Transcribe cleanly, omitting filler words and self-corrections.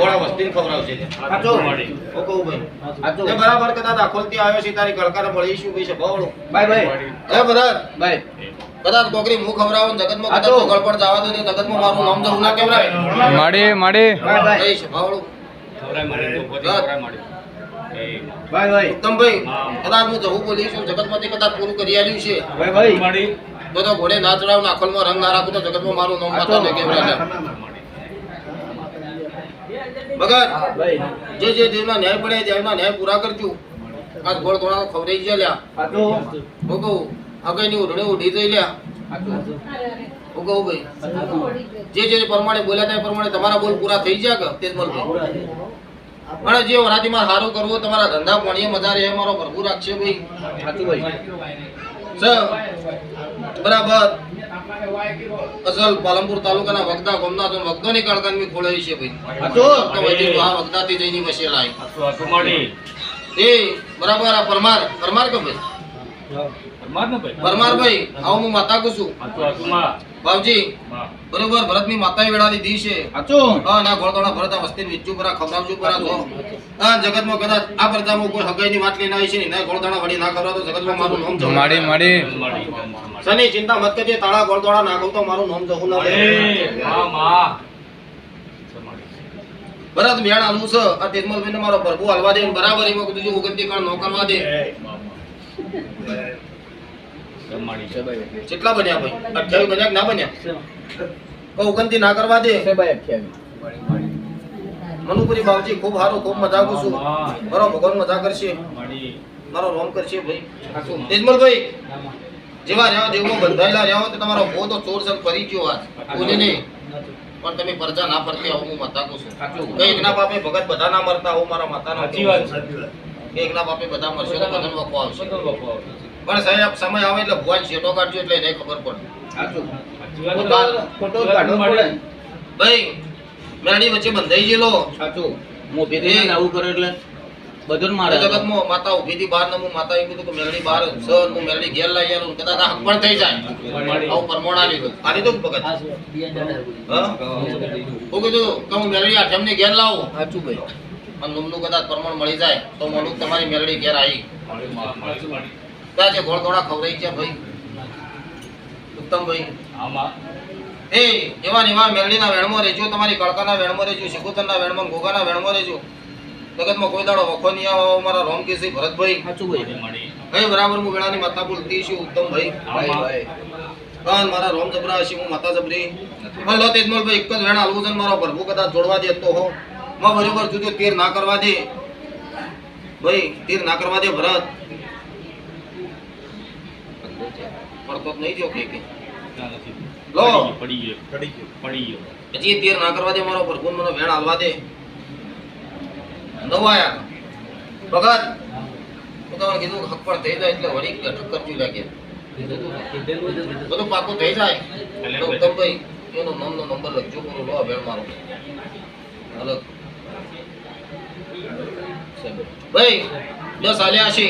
થોડા વસ્તીને ખવડાવશે સાચો ઓ કહું ભાઈ સાચો એ બરાબર કદાચ આખોલથી આવ્યો છે તારી કળકારે મળીશું ભાઈ છે ભાવડો બાય બાય હે ભરત બાય કદાચ કોકરી હું ખવડાવું જગતમાં કદાચ ગળ પર જવા દો તો જગતમાં મારું નામ જવું ના કેવરાય માડે બાય બાય છે ભાવડો ખવડાય માડે તો ખવડાય માડે બાય બાય ઉત્તમ ભાઈ કદાચ હું જવું બોલીશું જગતમાંથી કદાચ પૂરું કરી આવ્યું છે બાય બાય માડી તો ઘોડે ના ચડાવ આખોલમાં રંગ ના રાખું તો જગતમાં મારું નામ માતા ને કેવરાય ભગત જે જે દેવના ન્યાય પડે દેવના ન્યાય પૂરા કરજો આ ગોળ ગોળા ખવરાઈ ગયા લ્યા સાચો હું કહું આગળની ઉઢણે ઉઢી જઈ લ્યા હું કહું ભાઈ જે જે પ્રમાણે બોલ્યા તે પ્રમાણે તમારા બોલ પૂરા થઈ ગયા કે તે જ બોલ અને જે વરાતીમાં સારું કરવું તમારા ધંધા પાણીએ મજા રહે મારો પ્રભુ રાખશે ભાઈ સાચું ભાઈ બરાબર અસલ પાલનપુર તાલુકાના વગદા ગામના તો વગદોની કળકાની ખોલાવી છે ભાઈ આ વગદાથી જઈને વસેલા એ બરાબર આ પરમાર કે ભાઈ પરમાર ભાઈ આવો હું માતા કહું છું બાપજી બરોબર ભરતની માતાએ વેળા લીધી છે હા ના ગોળતોડા ભરત આ વસ્તી વિચ્ચું પરા ખવડાવજો પરા જો હા જગતમાં કદાચ આ પ્રજામાં કોઈ હગાઈની વાત લઈને આવી છે ને ગોળતોડા વળી ના ખવડાવ તો જગતમાં મારું નામ જવું માડી સની ચિંતા મત કરજે તાળા ગોળતોડા ના કહું તો મારું નામ જવું ના ભરત મેળ આલું છે આ તેજમલભાઈ ને મારો પ્રભુ હાલવા દે બરાબર એમાં કીધું ઉગંતી કાળ નો કરવા દે કેટલા બન્યા ભાઈ 28 બન્યા ના બન્યા તો ઉગંતી ના કરવા દે મનુપુરી બાવજી ખૂબ સારું ખૂબ મજા કરું છું મારો ભગવાન મજા કરશે મારો રોમ કરશે ભાઈ તેજમલભાઈ જેવા રહ્યા દેવમાં બંધાયેલા રહ્યા તો તમારો ભો તો ચોર સર ફરી ગયો આજ બોલે નહીં પણ તમે પરજા ના ફરતી આવું હું માતા કહું છું કઈ એકના બાપે ભગત બધા ના મરતા હું મારા માતાનો એકના બાપે બધા મરશે તો બધાને વખો આવશે પણ સાહેબ સમય આવે એટલે ભગવાન શેટો કાઢજો એટલે એને ખબર પડે ભાઈ મેરડી વચ્ચે બંધાઈ ગયેલો સાચું મોભી દે આવું કરે એટલે બધું મારે જગતમાં માતા ઊભી થી બહાર ને હું માતા એમ કીધું કે મેરડી બહાર સર હું મેરડી ઘેર લઈ આવ્યો કદાચ હક પણ થઈ જાય આવું પરમોણા લીધું આની તો ભગત હું કીધું કે હું મેરડી આઠમ ને ઘેર લાવું સાચું ભાઈ અને નુમનું કદાચ પરમોણ મળી જાય તો મોડું તમારી મેરડી ઘેર આવી ત્યાં છે ગોળ ગોળા ખવડાઈ છે ભાઈ ઉત્તમ ભાઈ એ એવા ને એવા મેરડીના વેણમાં રહેજો તમારી કળકાના વેણમાં રહેજો શિકોતરના વેણમાં ગોગાના વેણમાં રહેજો જગતમાં કોઈ દાડો વખો નહીં આવો મારા રોમ કેસી ભરતભાઈ સાચું ભાઈ હે બરાબર હું વેળાની માતા બોલતી છું ઉત્તમ ભાઈ કાન મારા રોમ જબરા છે હું માતા જબરી હલો તેજમલભાઈ એક જ વેણ હાલવું છે મારો પ્રભુ કદાચ જોડવા દે તો હો માં બરોબર જોજો તીર ના કરવા દે ભાઈ તીર ના કરવા દે ભરત પડતો નહીં જો કે લો પડી ગયો પછી તીર ના કરવા દે મારો પ્રભુ મને વેણ હાલવા દે નવાયા ભગત હું તમને કીધું હક પણ થઈ જાય એટલે વળી ઠક્કર જોઈ લાગે બધું પાકું થઈ જાય એટલે ઉત્તમભાઈ એનો નામનો નંબર લખજો પૂરો લો વેણ મારો અલગ ભાઈ 10 આલ્યા છે